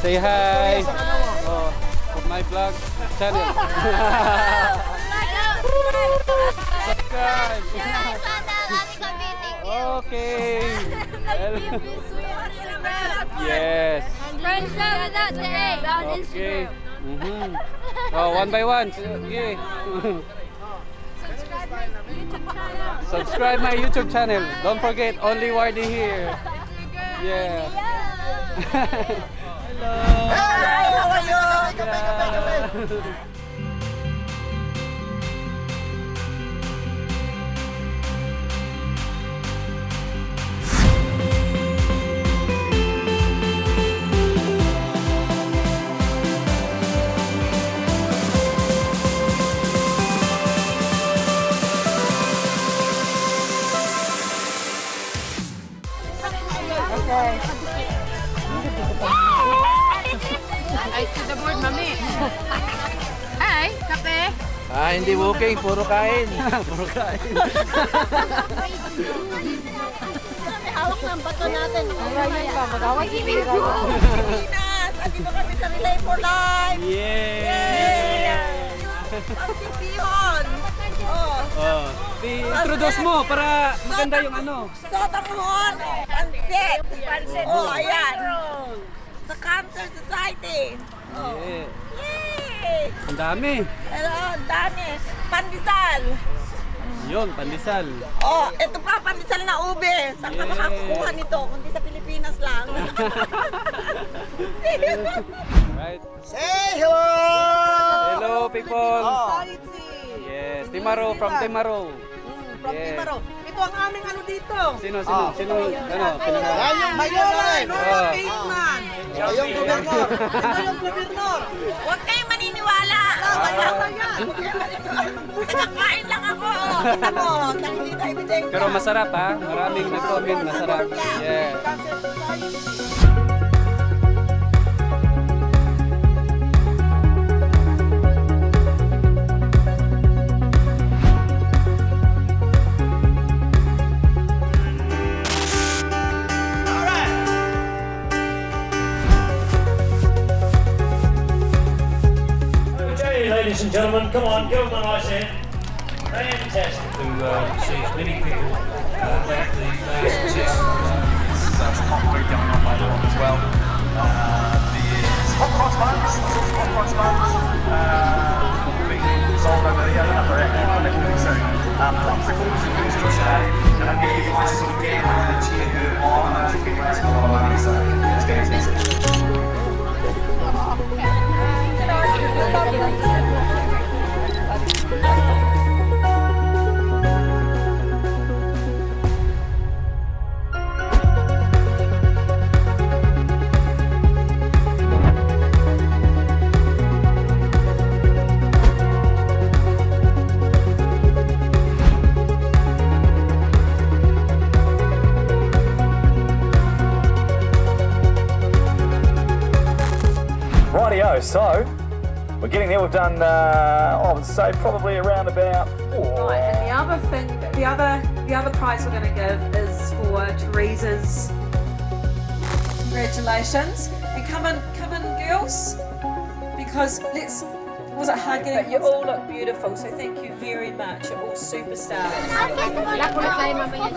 Say hi. Oh, for my vlog channel. Subscribe. Okay. Yes. Friends share with us today on Okay. Instagram. Oh, one by one. Okay. Subscribe my YouTube channel. Don't forget, only Wardy here. Yeah. Hey, how are you? I see the board, mami. Hi, kape. Hindi walking, puro kain. Puro kain. May hawak ng bato natin. Ayan ba, mag-awag Pilipinas! Andito kami sa Relay for Life! Yeah. Ang sipihon! Oh, introduce mo para maganda yung ano. Sotanghon! Pansit! Oh, ayan! Sa Cancer Society! Yeah. Yay! Ang dami. Hello, ang dami! Pandesal! Yun, pandesal. Oh, ito pa, pandesal na ube! Saan ka makakukuha nito? Kundi sa Pilipinas lang. Right. Say hello! Hello people. Society! Yes, Timaru from Timaru. From Yeah. Timaru. Ito ang aming ano dito. Sino ano? Yan yung Mayoran! mayor. Nora Caveman! Siya yung gobernador. Ito yung gobernador. Huwag kayong maniniwala. Wala ko yan. Nagkakain lang ako. Kita mo, nakikita ebidensya. Pero masarap ha. Maraming nag-comment masarap. Yeah. Cancer Society. Ladies and gentlemen, come on, give them a nice hand. Fantastic. To see many people back the last test. That's concrete going on later on as well. There's hot cross buns, hot cross buns being sold over the other really soon. Popsicles in extra shade. And I'm getting you guys sort of getting around and cheer her on, and she'll be raising a lot of money, so it's fantastic. Rightio, so we're getting there. We've done, I would say, probably around about. Right, and the other thing, the other prize we're going to give is for Teresa's Congratulations. And come in, girls. Because was it hard getting? But you all look beautiful, so thank you very much. You're all superstars. Lahat ko na tayo mamaya.